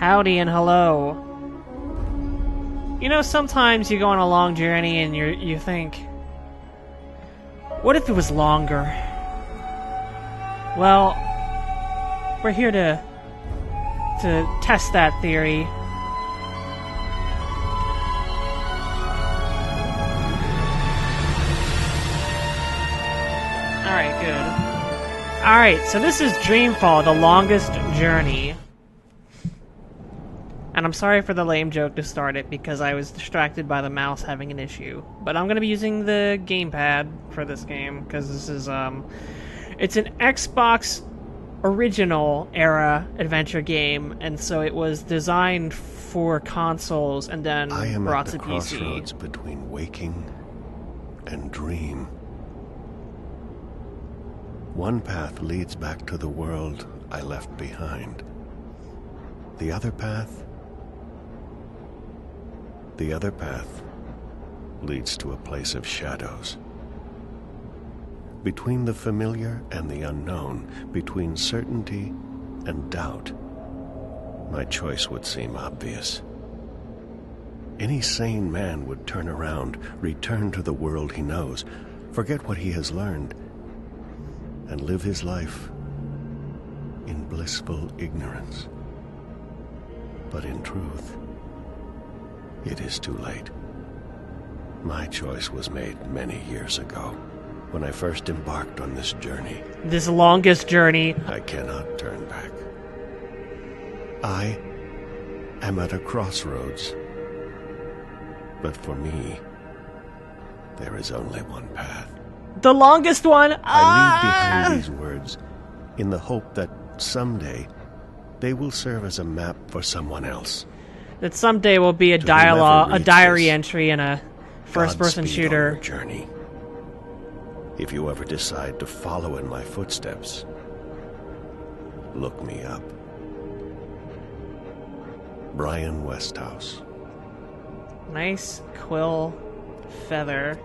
Howdy and hello. You know, sometimes you go on a long journey and you think, what if it was longer? Well, we're here to test that theory. Alright, good. Alright, so this is Dreamfall, the longest journey. And I'm sorry for the lame joke to start it, because I was distracted by the mouse having an issue. But I'm going to be using the gamepad for this game, because this is, it's an Xbox original era adventure game, and so it was designed for consoles and then brought to PC. I am at the crossroads between waking and dream. One path leads back to the world I left behind. The other path leads to a place of shadows. Between the familiar and the unknown, between certainty and doubt, my choice would seem obvious. Any sane man would turn around, return to the world he knows, forget what he has learned, and live his life in blissful ignorance. But in truth, it is too late. My choice was made many years ago, when I first embarked on this journey. This longest journey. I cannot turn back. I am at a crossroads. But for me, there is only one path. The longest one? I leave behind these words in the hope that someday they will serve as a map for someone else. That someday will be a dialogue, a diary entry in a first-person shooter. On your journey. If you ever decide to follow in my footsteps, look me up. Brian Westhouse. Nice quill feather.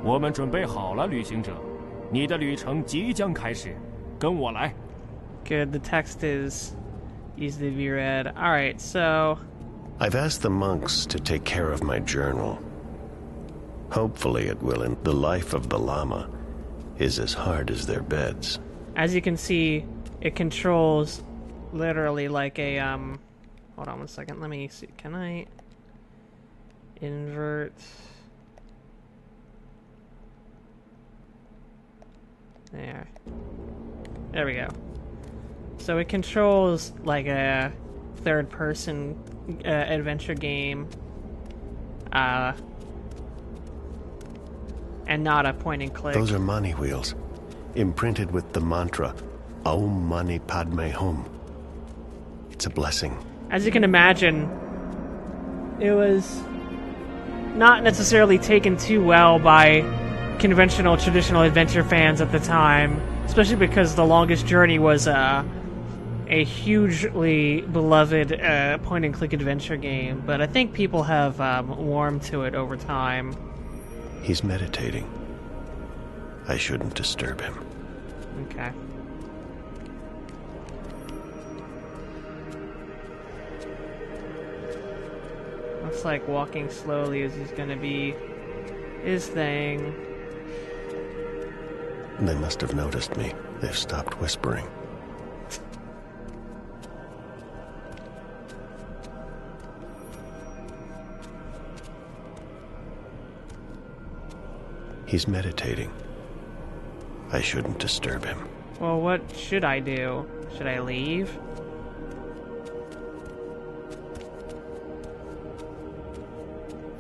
我们准备好了，旅行者，你的旅程即将开始，跟我来。Good. The text is easy to be read. All right, so I've asked the monks to take care of my journal. Hopefully it will end. The life of the Lama is as hard as their beds. As you can see, it controls literally like a hold on one second, let me see. Can I invert? There we go. So it controls like a third-person adventure game, and not a point-and-click. Those are money wheels, imprinted with the mantra, Om Mani Padme Hum. It's a blessing. As you can imagine, it was not necessarily taken too well by conventional, traditional adventure fans at the time, especially because The Longest Journey was a hugely beloved point-and-click adventure game, but I think people have warmed to it over time. He's meditating. I shouldn't disturb him. Okay. Looks like walking slowly is gonna be his thing. They must have noticed me. They've stopped whispering. He's meditating. I shouldn't disturb him. Well, what should I do? Should I leave?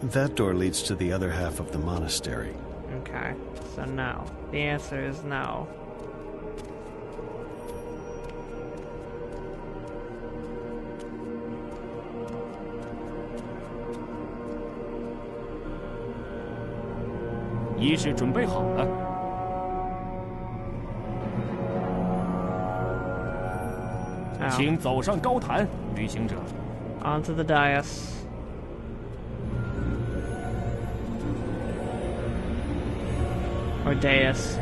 That door leads to the other half of the monastery. Okay, so no. The answer is no. Onto the dais. Or dais.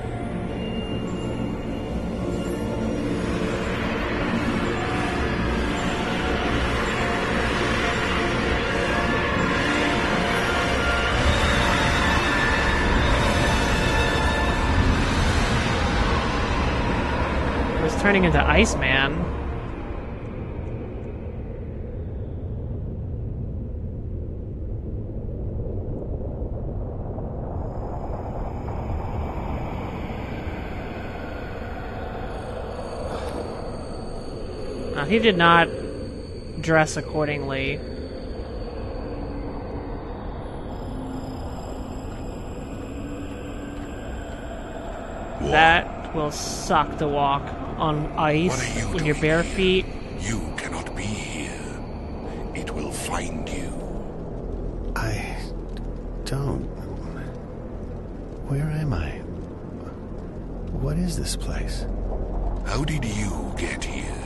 turning into Iceman. He did not dress accordingly. What? That will suck to walk on ice when you're bare feet. You cannot be here. It will find you. I don't... Where am I? What is this place? How did you get here?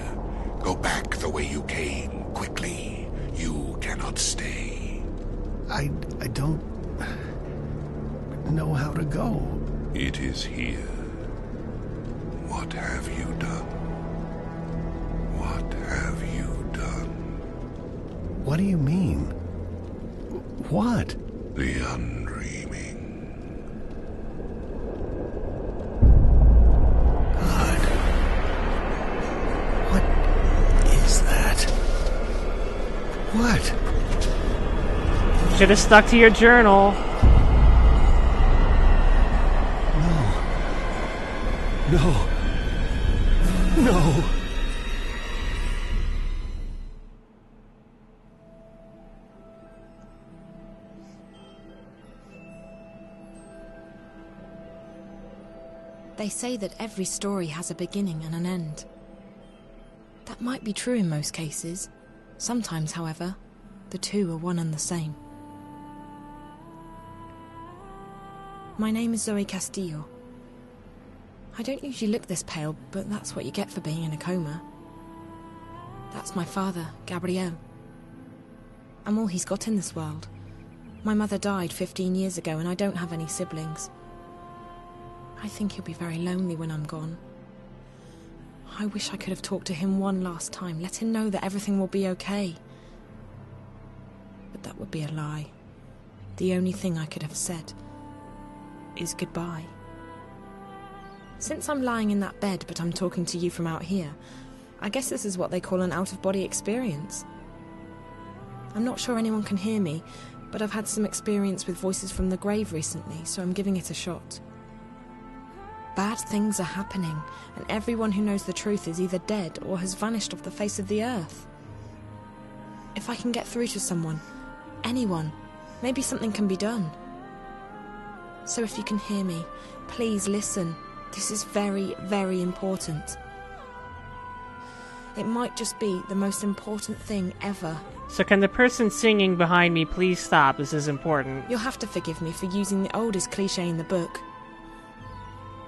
Go back the way you came, quickly. You cannot stay. I don't... know how to go. It is here. What have you done? What have you done? What do you mean? What? The undreaming. God. What is that? What? Should have stuck to your journal. No. No. They say that every story has a beginning and an end. That might be true in most cases. Sometimes, however, the two are one and the same. My name is Zoe Castillo. I don't usually look this pale, but that's what you get for being in a coma. That's my father, Gabriel. I'm all he's got in this world. My mother died 15 years ago and I don't have any siblings. I think he'll be very lonely when I'm gone. I wish I could have talked to him one last time, let him know that everything will be okay. But that would be a lie. The only thing I could have said is goodbye. Since I'm lying in that bed, but I'm talking to you from out here, I guess this is what they call an out-of-body experience. I'm not sure anyone can hear me, but I've had some experience with voices from the grave recently, so I'm giving it a shot. Bad things are happening, and everyone who knows the truth is either dead or has vanished off the face of the earth. If I can get through to someone, anyone, maybe something can be done. So if you can hear me, please listen. This is very, very important. It might just be the most important thing ever. So can the person singing behind me please stop? This is important. You'll have to forgive me for using the oldest cliché in the book.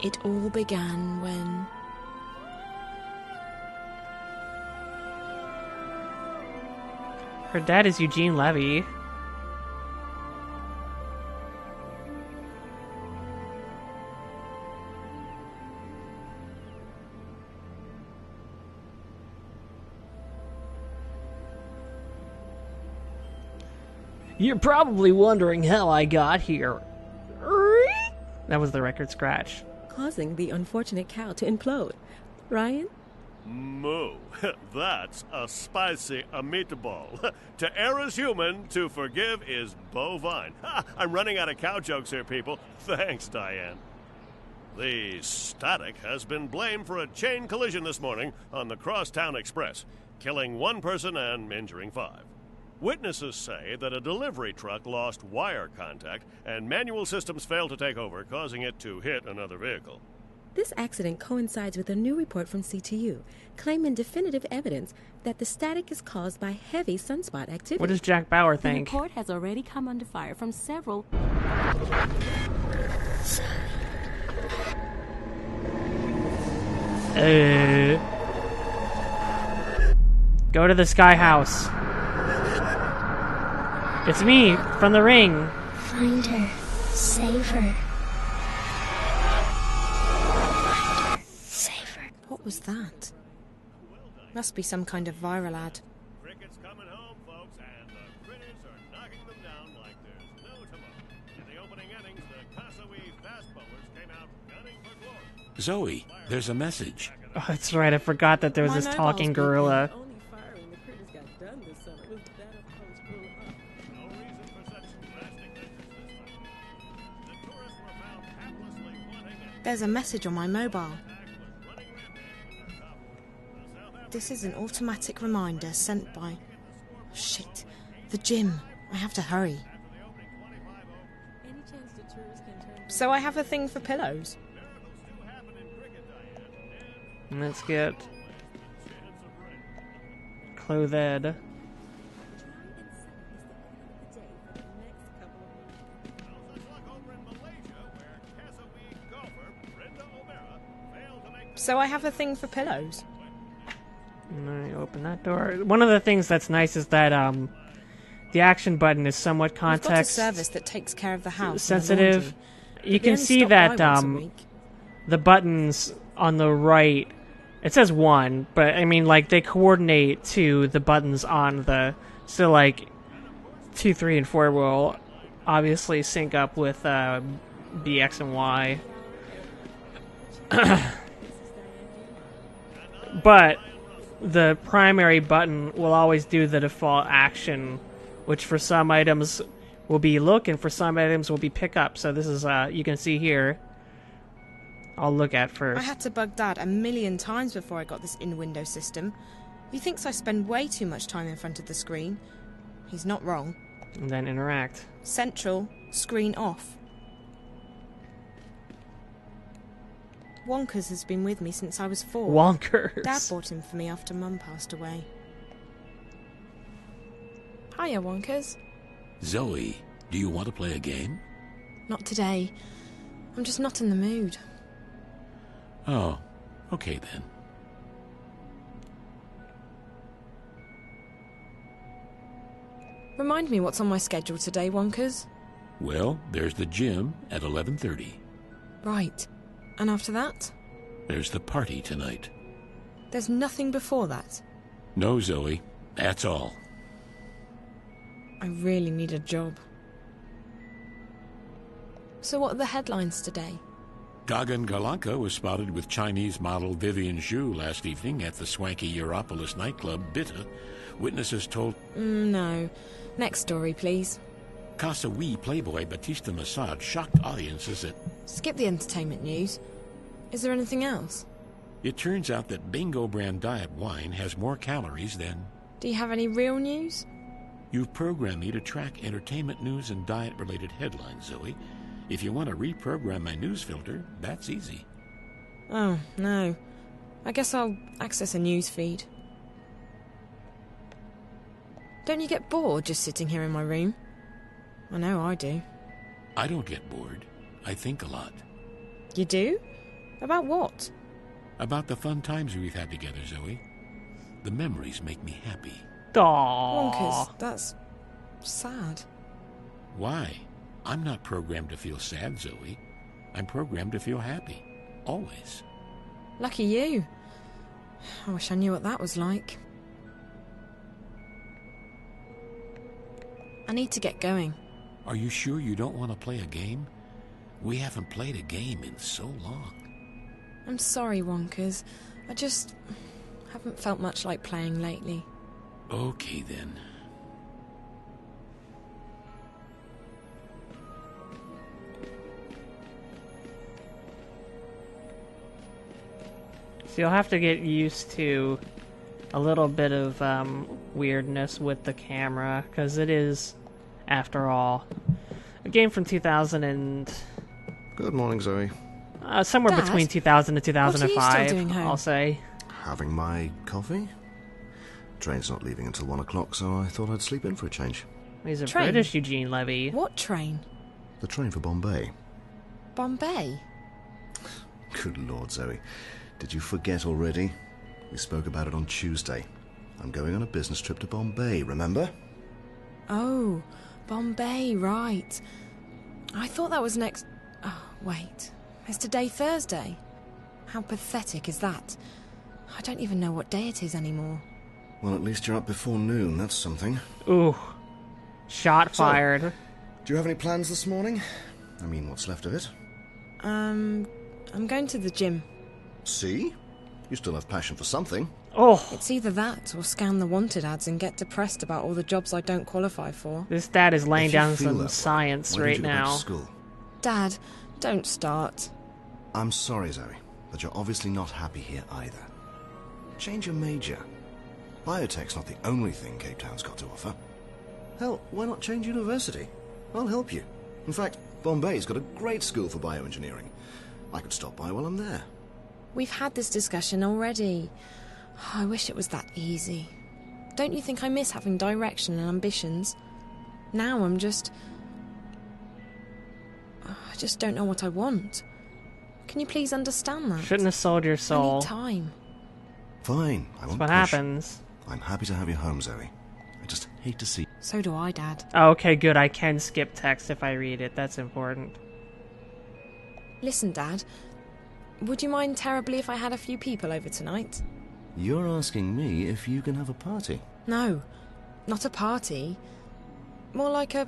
It all began when... Her dad is Eugene Levy. You're probably wondering how I got here. That was the record scratch. Causing the unfortunate cow to implode. Ryan? Moo. That's a spicy meatball. To err is human, to forgive is bovine. I'm running out of cow jokes here, people. Thanks, Diane. The static has been blamed for a chain collision this morning on the Crosstown Express, killing one person and injuring 5. Witnesses say that a delivery truck lost wire contact and manual systems failed to take over, causing it to hit another vehicle. This accident coincides with a new report from CTU, claiming definitive evidence that the static is caused by heavy sunspot activity. What does Jack Bauer The think? report has already come under fire from several... Go to the Sky House. It's me, from the ring. Find her. Save her. Find her. Save her. What was that? Must be some kind of viral ad. Cricket's coming home, folks, and the critters are knocking them down like there's no tomorrow. In the opening innings, the Kasawee fast bowlers came out gunning for glory. Zoe, there's a message. Oh, that's right. I forgot that there was My this mobile's talking beeping. gorilla. Only firing the critters got done this summer was that of Coach Blue Hawk. No reason for such drastic measures this time. The tourists were found haplessly wanting and There's a message on my mobile. was running rampant in their top. The South This is an automatic reminder sent by... Shit. The gym. I have to hurry. Any chance the tourists can turn So I have a thing for pillows. Let's get clothed. So I have a thing for pillows. And I open that door. One of the things that's nice is that the action button is somewhat We've got a context service that takes care of the house and the sensitive. laundry. You They can only see stop that by once a week. the buttons on the right, it says 1, but I mean, like, they coordinate to the buttons on the, so like 2, 3, and 4 will obviously sync up with B, X, and Y. But the primary button will always do the default action, which for some items will be look, and for some items will be pick up. So this is, you can see here, I'll look at first. I had to bug Dad a million times before I got this in-window system. He thinks I spend way too much time in front of the screen. He's not wrong. And then interact. Central, screen off. Wonkers has been with me since I was 4. Wonkers. Dad bought him for me after Mum passed away. Hiya, Wonkers. Zoe, do you want to play a game? Not today. I'm just not in the mood. Oh, okay then. Remind me what's on my schedule today, Wonkers. Well, there's the gym at 11:30. Right. And after that? There's the party tonight. There's nothing before that. No, Zoe, that's all. I really need a job. So what are the headlines today? Gagan Galanka was spotted with Chinese model Vivian Zhu last evening at the swanky Europolis nightclub Bitta. Witnesses told No. Next story, please. Kasawi playboy Batista Massad shocked audiences at... Skip the entertainment news. Is there anything else? It turns out that Bingo brand diet wine has more calories than... Do you have any real news? You've programmed me to track entertainment news and diet-related headlines, Zoe. If you want to reprogram my news filter, that's easy. Oh, no. I guess I'll access a news feed. Don't you get bored just sitting here in my room? I know I do. I don't get bored. I think a lot. You do? About what? About the fun times we've had together, Zoe. The memories make me happy. Aww. Wonkers, that's sad. Why? I'm not programmed to feel sad, Zoe. I'm programmed to feel happy. Always. Lucky you. I wish I knew what that was like. I need to get going. Are you sure you don't want to play a game? We haven't played a game in so long. I'm sorry, Wonkers. I just haven't felt much like playing lately. Okay, then. So you'll have to get used to a little bit of weirdness with the camera, because it is, after all, a game from 2000 and... Good morning, Zoe. Somewhere Dad, between 2000 and what are you still 2005, doing home? I'll say. Having my coffee? Train's not leaving until 1 o'clock, so I thought I'd sleep in for a change. He's a Train? British Eugene Levy. What train? The train for Bombay. Bombay? Good Lord, Zoe. Did you forget already? We spoke about it on Tuesday. I'm going on a business trip to Bombay, remember? Oh, Bombay, right. I thought that was next... Oh, wait. It's today Thursday. How pathetic is that? I don't even know what day it is anymore. Well, at least you're up before noon, that's something. Ooh. Shot So, fired. Do you have any plans this morning? I mean, what's left of it? I'm going to the gym. See? You still have passion for something. Oh, It's either that or scan the wanted ads and get depressed about all the jobs I don't qualify for. this dad is laying If you down feel some that way, science why don't right you go back to now. school? Dad, don't start. I'm sorry, Zoe, but you're obviously not happy here either. Change your major. Biotech's not the only thing Cape Town's got to offer. Hell, why not change university? I'll help you. In fact, Bombay's got a great school for bioengineering. I could stop by while I'm there. We've had this discussion already. I wish it was that easy. Don't you think I miss having direction and ambitions? Now I just don't know what I want. Can you please understand that? Shouldn't have sold your I soul. need time. Fine, I That's won't what push. happens. I'm happy to have you home, Zoe. I just hate to see... So do I, Dad. Oh, okay, good. I can skip text if I read it. That's important. Listen, Dad. Would you mind terribly if I had a few people over tonight? You're asking me if you can have a party. No, not a party. More like a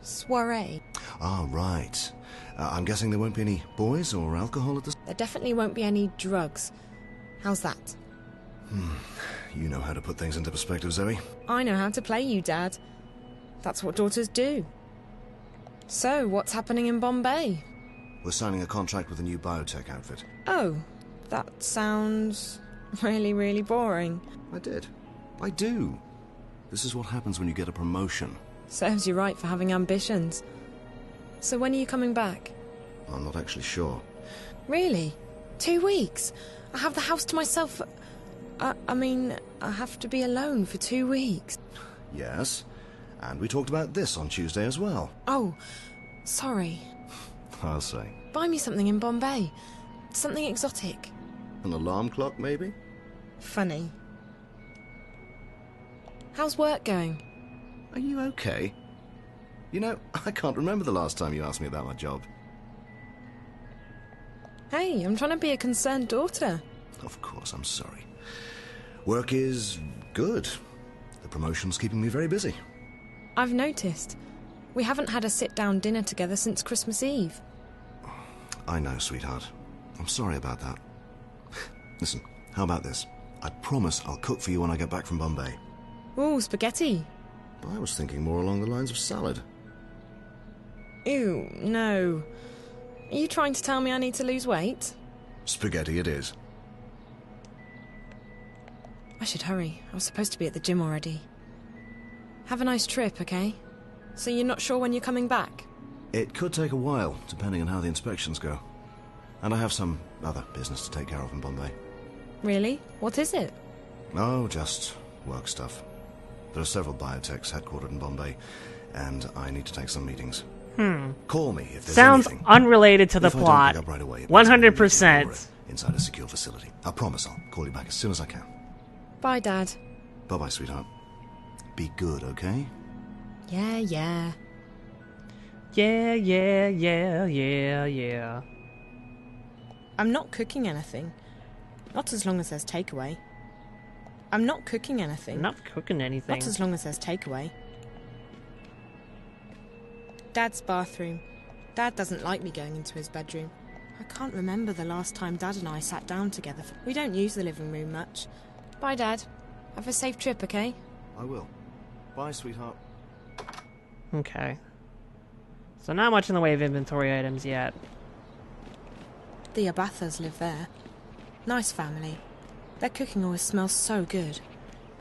soiree. Ah, right. I'm guessing there won't be any boys or alcohol at this... There definitely won't be any drugs. How's that? You know how to put things into perspective, Zoe. I know how to play you, Dad. That's what daughters do. So, what's happening in Bombay? We're signing a contract with a new biotech outfit. Oh, that sounds really, really boring. I do. This is what happens when you get a promotion. Serves you right for having ambitions. So when are you coming back? I'm not actually sure. Really? 2 weeks? I have the house to myself for... I have to be alone for 2 weeks. Yes, and we talked about this on Tuesday as well. Oh, sorry. I'll say. Buy me something in Bombay. Something exotic. An alarm clock, maybe? Funny. How's work going? Are you okay? You know, I can't remember the last time you asked me about my job. Hey, I'm trying to be a concerned daughter. Of course, I'm sorry. Work is good. The promotion's keeping me very busy. I've noticed. We haven't had a sit-down dinner together since Christmas Eve. I know, sweetheart. I'm sorry about that. Listen, how about this? I promise I'll cook for you when I get back from Bombay. Ooh, spaghetti. I was thinking more along the lines of salad. Ew, no. Are you trying to tell me I need to lose weight? Spaghetti it is. I should hurry. I was supposed to be at the gym already. Have a nice trip, okay? So you're not sure when you're coming back? It could take a while, depending on how the inspections go. And I have some other business to take care of in Bombay. Really? What is it? Oh, just work stuff. There are several biotechs headquartered in Bombay, and I need to take some meetings. Call me if there's Sounds anything. unrelated to the If I don't plot. pick up right away, it means I'm gonna be 100%. inside a secure facility. I promise I'll call you back as soon as I can. Bye, Dad. Bye-bye, sweetheart. Be good, okay? Yeah. Yeah, yeah, yeah, yeah, yeah. I'm not cooking anything. Not as long as there's takeaway. I'm not cooking anything. I'm not cooking anything. Not as long as there's takeaway. Dad's bathroom. Dad doesn't like me going into his bedroom. I can't remember the last time Dad and I sat down together. We don't use the living room much. Bye, Dad. Have a safe trip, okay? I will. Bye, sweetheart. Okay. So not much in the way of inventory items yet. The Abathas live there. Nice family. Their cooking always smells so good.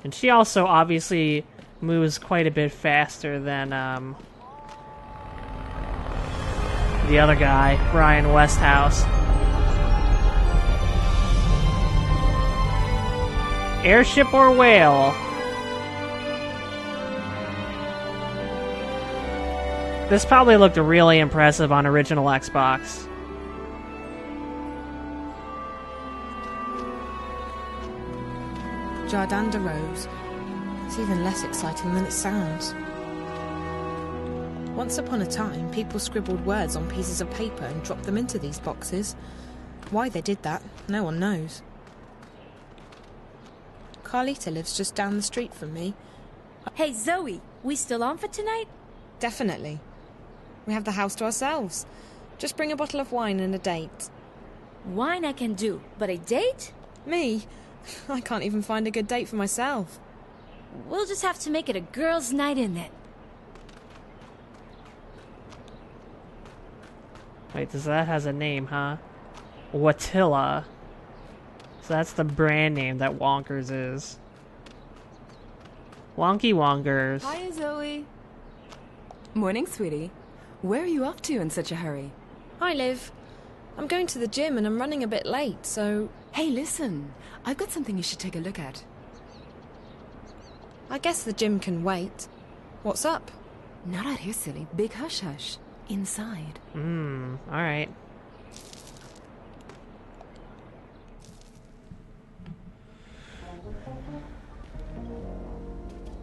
And she also obviously moves quite a bit faster than the other guy, Brian Westhouse. Airship or whale? This probably looked really impressive on original Xbox. Jardin de Rose. It's even less exciting than it sounds. Once upon a time, people scribbled words on pieces of paper and dropped them into these boxes. Why they did that, no one knows. Carlita lives just down the street from me. Hey, Zoe, we still on for tonight? Definitely. We have the house to ourselves. Just bring a bottle of wine and a date. Wine I can do, but a date? Me? I can't even find a good date for myself. We'll just have to make it a girls' night in then. Wait, that has a name, huh? Watilla. So that's the brand name that Wonkers is. Wonky Wonkers. Hi, Zoe. Morning, sweetie. Where are you off to in such a hurry? Hi, Liv. I'm going to the gym and I'm running a bit late, so... Hey, listen. I've got something you should take a look at. I guess the gym can wait. What's up? Not out here, silly. Big hush-hush. Inside. Alright.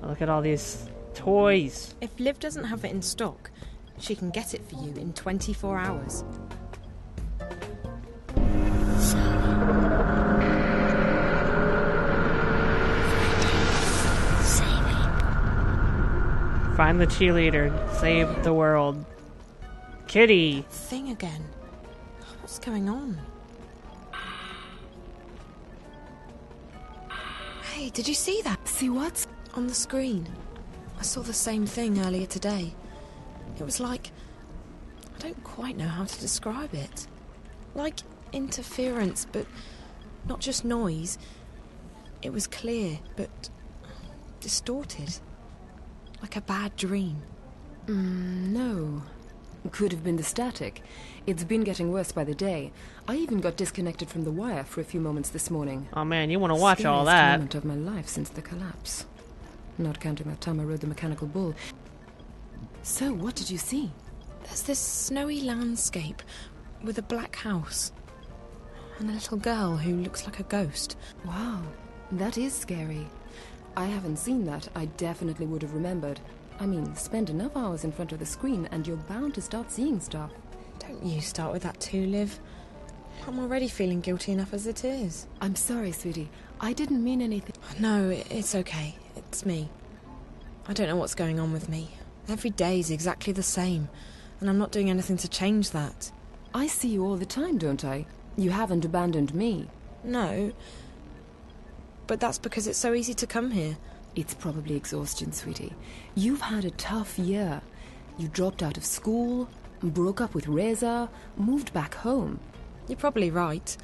Look at all these toys. If Liv doesn't have it in stock, she can get it for you in 24 hours. Find the cheerleader. Save the world. Kitty! Thing again. What's going on? Hey, did you see that? See what? On the screen. I saw the same thing earlier today. It was like... I don't quite know how to describe it. Like interference, but not just noise. It was clear, but distorted. Like a bad dream. No. Could have been the static. It's been getting worse by the day. I even got disconnected from the wire for a few moments this morning. Oh man, you want to watch all Scariest that. moment of my life since the collapse. Not counting that time I rode the mechanical bull. So, what did you see? There's this snowy landscape with a black house. And a little girl who looks like a ghost. Wow, that is scary. I haven't seen that. I definitely would have remembered. I mean, spend enough hours in front of the screen and you're bound to start seeing stuff. Don't you start with that too, Liv. I'm already feeling guilty enough as it is. I'm sorry, sweetie. I didn't mean anything. No, it's okay. It's me. I don't know what's going on with me. Every day's exactly the same, and I'm not doing anything to change that. I see you all the time, don't I? You haven't abandoned me. No. But that's because it's so easy to come here. It's probably exhaustion, sweetie. You've had a tough year. You dropped out of school, broke up with Reza, moved back home. You're probably right.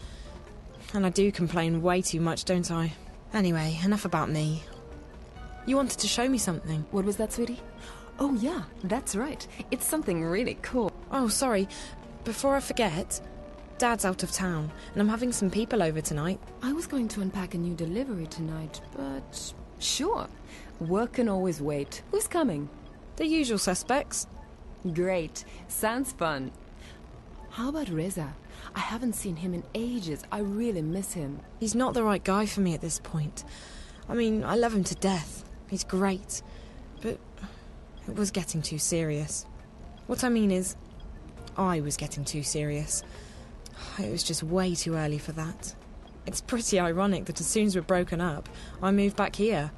And I do complain way too much, don't I? Anyway, enough about me. You wanted to show me something. What was that, sweetie? Oh yeah, that's right. It's something really cool. Oh, sorry. Before I forget, Dad's out of town, and I'm having some people over tonight. I was going to unpack a new delivery tonight, but... Sure. Work can always wait. Who's coming? The usual suspects. Great. Sounds fun. How about Reza? I haven't seen him in ages. I really miss him. He's not the right guy for me at this point. I mean, I love him to death. He's great. But it was getting too serious. What I mean is, I was getting too serious. It was just way too early for that. It's pretty ironic that as soon as we're broken up, I moved back here.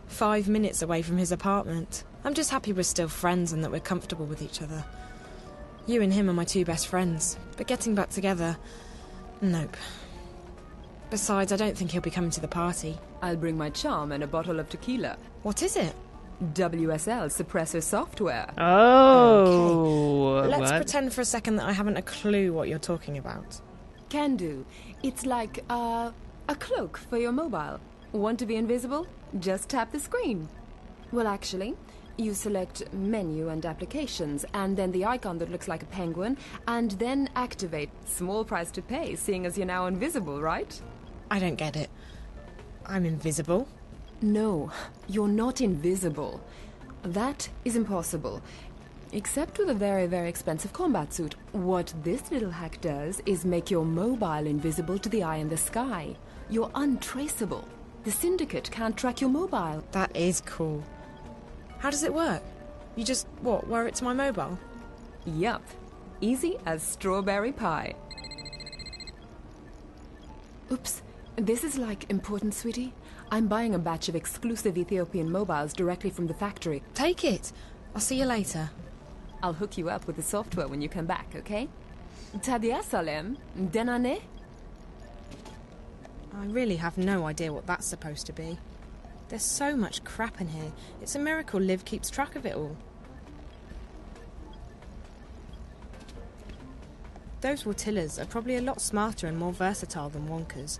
5 minutes away from his apartment. I'm just happy we're still friends and that we're comfortable with each other. You and him are my two best friends, but getting back together... Nope. Besides, I don't think he'll be coming to the party. I'll bring my charm and a bottle of tequila. What is it? WSL suppressor software. Oh! Okay. Let's what? pretend for a second that I haven't a clue what you're talking about. Can do. It's like, a cloak for your mobile. Want to be invisible? Just tap the screen. Well, actually, you select menu and applications, and then the icon that looks like a penguin, and then activate. Small price to pay, seeing as you're now invisible, right? I don't get it. I'm invisible? No, you're not invisible. That is impossible. Except with a very, very expensive combat suit. What this little hack does is make your mobile invisible to the eye in the sky. You're untraceable. The Syndicate can't track your mobile. That is cool. How does it work? You just, wire it to my mobile? Yup. Easy as strawberry pie. Oops. This is like important, sweetie. I'm buying a batch of exclusive Ethiopian mobiles directly from the factory. Take it. I'll see you later. I'll hook you up with the software when you come back, okay? Tadia Salem, Denane? I really have no idea what that's supposed to be. There's so much crap in here. It's a miracle Liv keeps track of it all. Those Wartillas are probably a lot smarter and more versatile than Wonkers.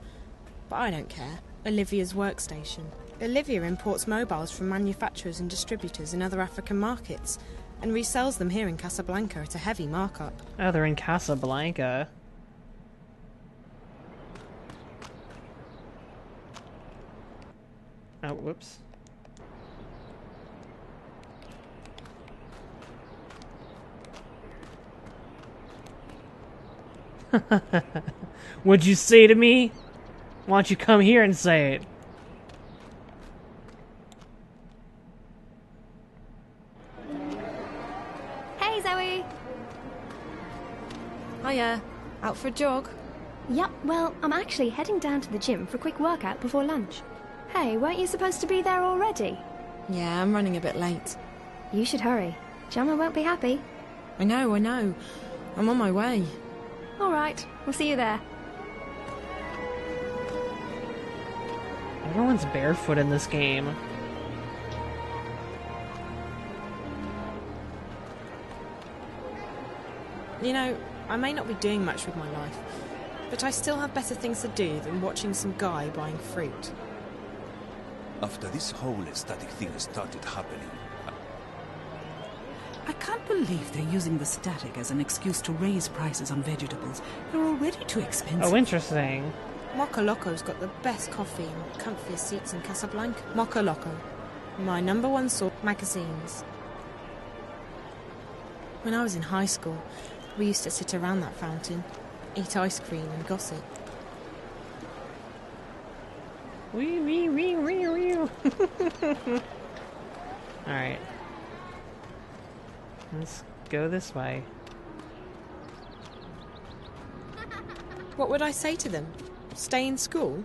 But I don't care. Olivia's workstation. Olivia imports mobiles from manufacturers and distributors in other African markets and resells them here in Casablanca at a heavy markup. Oh, they're in Casablanca. Oh, whoops. What'd you say to me? Why don't you come here and say it? Hey, Zoe! Hiya. Out for a jog? Yep, well, I'm actually heading down to the gym for a quick workout before lunch. Hey, weren't you supposed to be there already? Yeah, I'm running a bit late. You should hurry. Gemma won't be happy. I know. I'm on my way. All right, we'll see you there. Everyone's barefoot in this game. You know, I may not be doing much with my life, but I still have better things to do than watching some guy buying fruit. After this whole ecstatic thing started happening... I can't believe they're using the static as an excuse to raise prices on vegetables. They're already too expensive. Oh, interesting. Mocha Loco's got the best coffee and comfiest seats in Casablanca. Mocha Loco. My #1 source magazines. When I was in high school, we used to sit around that fountain, eat ice cream and gossip. Alright. Let's go this way. What would I say to them? Stay in school?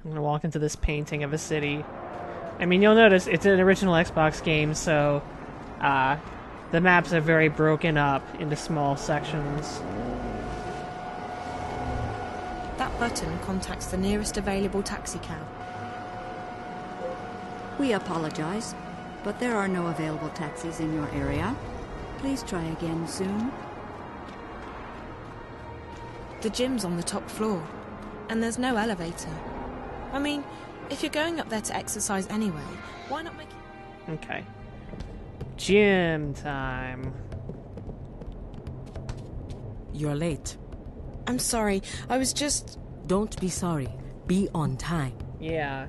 I'm gonna walk into this painting of a city. I mean, you'll notice it's an original Xbox game, so the maps are very broken up into small sections. That button contacts the nearest available taxi cab. We apologize, but there are no available taxis in your area. Please try again soon. The gym's on the top floor, and there's no elevator. I mean, if you're going up there to exercise anyway, why not make it... Okay. Gym time. You're late. I'm sorry, I was just... Don't be sorry. Be on time. Yeah.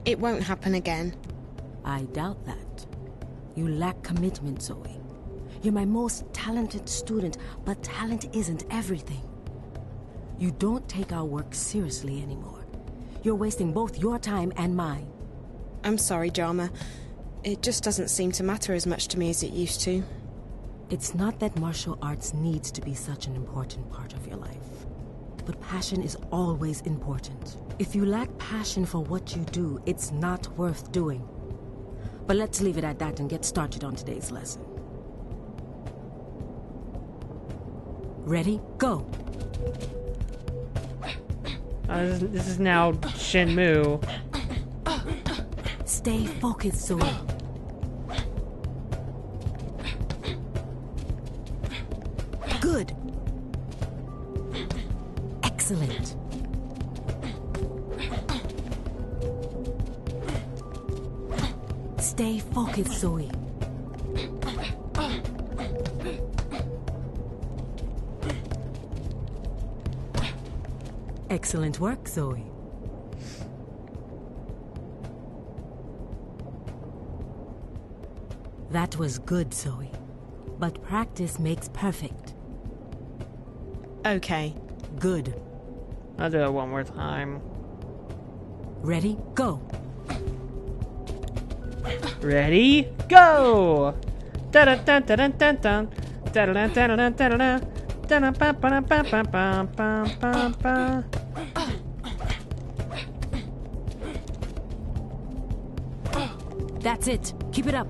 It won't happen again. I doubt that. You lack commitment, Zoe. You're my most talented student, but talent isn't everything. You don't take our work seriously anymore. You're wasting both your time and mine. I'm sorry, Jama. It just doesn't seem to matter as much to me as it used to. It's not that martial arts needs to be such an important part of your life. But passion is always important. If you lack passion for what you do, it's not worth doing. But let's leave it at that and get started on today's lesson. Ready? Go! This is now Shenmue. Stay focused, Zoe. Good. Excellent. Stay focused, Zoe. Excellent work, Zoe. That was good, Zoe. But practice makes perfect. Okay. Good. I'll do it one more time. Ready? Go! Ready? Go! Da-da-da-da-da-da-da. Da-da-da-da-da-da-da. Da-da-ba-ba-ba-ba-ba-ba-ba. That's it. Keep it up.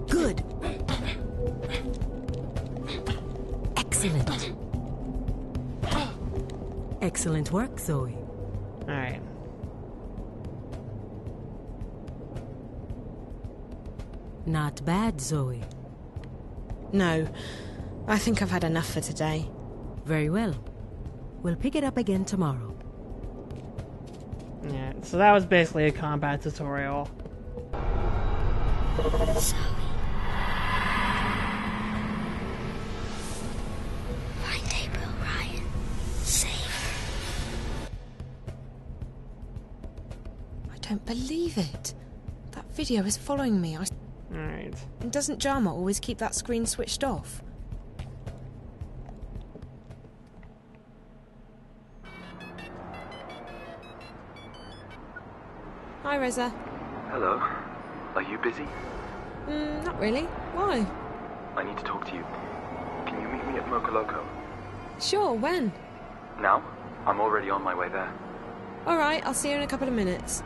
Good. Excellent. Excellent work, Zoe. Alright. Not bad, Zoe. No, I think I've had enough for today. Very well. We'll pick it up again tomorrow. Yeah, so that was basically a combat tutorial. Zoe. Find April Ryan. Save her. I don't believe it. That video is following me. Alright. And doesn't Jama always keep that screen switched off? Hi, Reza. Hello. Are you busy? Not really. Why? I need to talk to you. Can you meet me at Mocha Loco? Sure, when? Now? I'm already on my way there. Alright, I'll see you in a couple of minutes.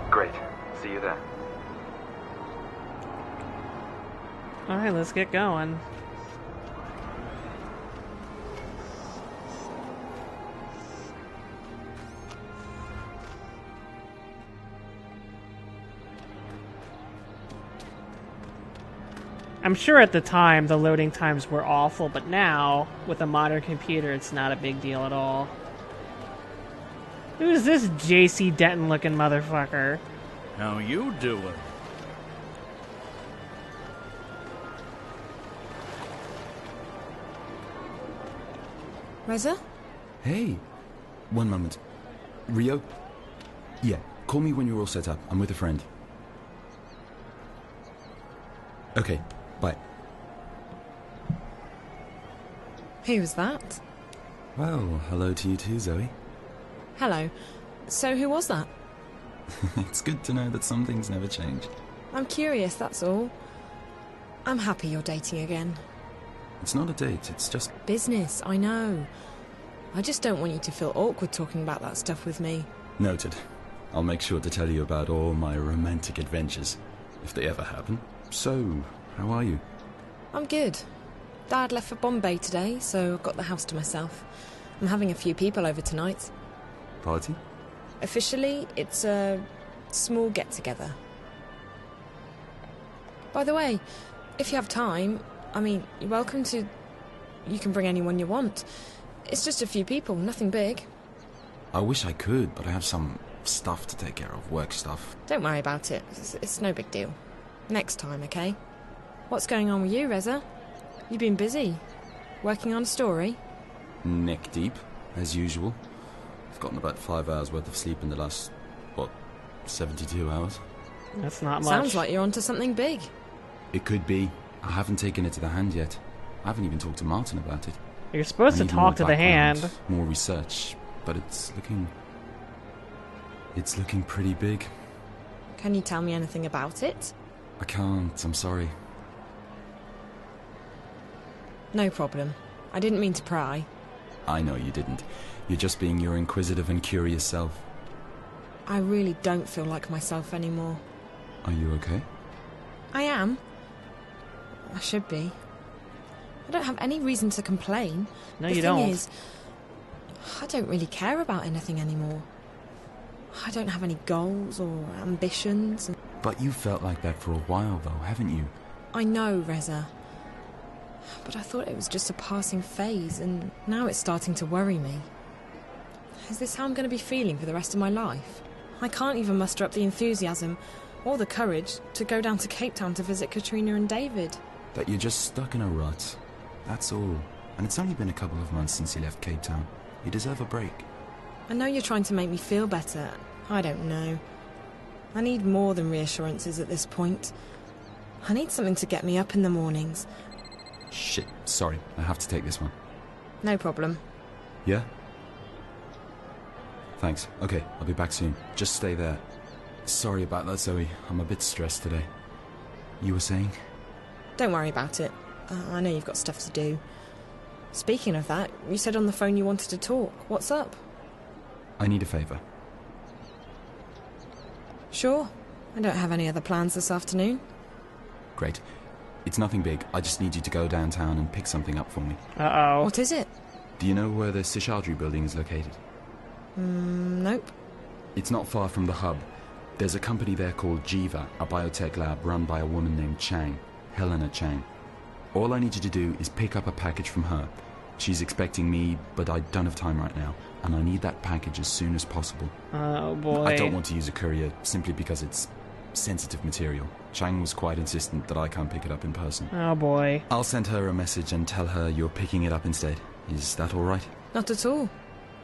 Great. See you there. Alright, let's get going. I'm sure at the time the loading times were awful, but now, with a modern computer, it's not a big deal at all. Who's this J.C. Denton looking motherfucker? How you doing? Reza? Hey. One moment. Rio? Yeah, call me when you're all set up. I'm with a friend. Okay, bye. Who was that? Well, hello to you too, Zoe. Hello. So who was that? It's good to know that some things never change. I'm curious, that's all. I'm happy you're dating again. It's not a date, it's just... Business, I know. I just don't want you to feel awkward talking about that stuff with me. Noted. I'll make sure to tell you about all my romantic adventures, if they ever happen. So, how are you? I'm good. Dad left for Bombay today, so I've got the house to myself. I'm having a few people over tonight. Party? Officially, it's a small get-together. By the way, if you have time, I mean, you're welcome to... You can bring anyone you want. It's just a few people, nothing big. I wish I could, but I have some stuff to take care of, work stuff. Don't worry about it. It's no big deal. Next time, okay? What's going on with you, Reza? You've been busy. Working on a story? Neck deep, as usual. I've gotten about 5 hours worth of sleep in the last, 72 hours? That's not much. Sounds like you're onto something big. It could be. I haven't taken it to the hand yet. I haven't even talked to Martin about it. You're supposed to talk to the hand. More research, but it's looking pretty big. Can you tell me anything about it? I can't, I'm sorry. No problem. I didn't mean to pry. I know you didn't. You're just being your inquisitive and curious self. I really don't feel like myself anymore. Are you okay? I am. I should be. I don't have any reason to complain. No, you don't. The thing is, I don't really care about anything anymore. I don't have any goals or ambitions. But you felt like that for a while, though, haven't you? I know, Reza. But I thought it was just a passing phase, and now it's starting to worry me. Is this how I'm going to be feeling for the rest of my life? I can't even muster up the enthusiasm or the courage to go down to Cape Town to visit Katrina and David. That you're just stuck in a rut. That's all. And it's only been a couple of months since you left Cape Town. You deserve a break. I know you're trying to make me feel better. I don't know. I need more than reassurances at this point. I need something to get me up in the mornings. Shit, sorry. I have to take this one. No problem. Yeah? Thanks. Okay, I'll be back soon. Just stay there. Sorry about that, Zoe. I'm a bit stressed today. You were saying? Don't worry about it. I know you've got stuff to do. Speaking of that, you said on the phone you wanted to talk. What's up? I need a favour. Sure. I don't have any other plans this afternoon. Great. It's nothing big. I just need you to go downtown and pick something up for me. Uh-oh. What is it? Do you know where the Seshadri building is located? Nope. It's not far from the hub. There's a company there called Jiva, a biotech lab run by a woman named Chang, Helena Chang. All I need you to do is pick up a package from her. She's expecting me, but I don't have time right now, and I need that package as soon as possible. Oh, boy. I don't want to use a courier simply because it's sensitive material. Chang was quite insistent that I can't pick it up in person. Oh, boy. I'll send her a message and tell her you're picking it up instead. Is that all right? Not at all.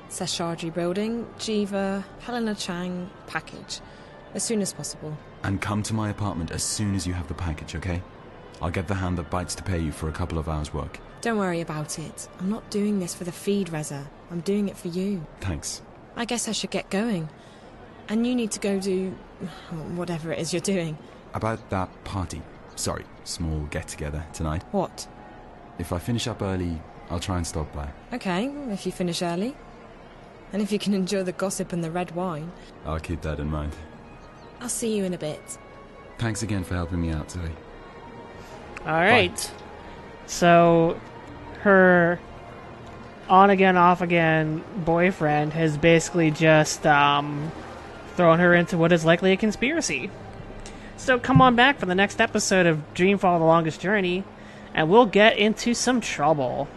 Seshadri Building, Jiva, Helena Chang, package. As soon as possible. And come to my apartment as soon as you have the package, okay? I'll get the hand that bites to pay you for a couple of hours' work. Don't worry about it. I'm not doing this for the feed, Reza. I'm doing it for you. Thanks. I guess I should get going. And you need to go do whatever it is you're doing. About that party. Sorry, small get-together tonight. What? If I finish up early, I'll try and stop by. Okay, if you finish early. And if you can enjoy the gossip and the red wine. I'll keep that in mind. I'll see you in a bit. Thanks again for helping me out, Zoe. Alright. So, her on-again, off-again boyfriend has basically just thrown her into what is likely a conspiracy. So come on back for the next episode of Dreamfall: The Longest Journey, and we'll get into some trouble.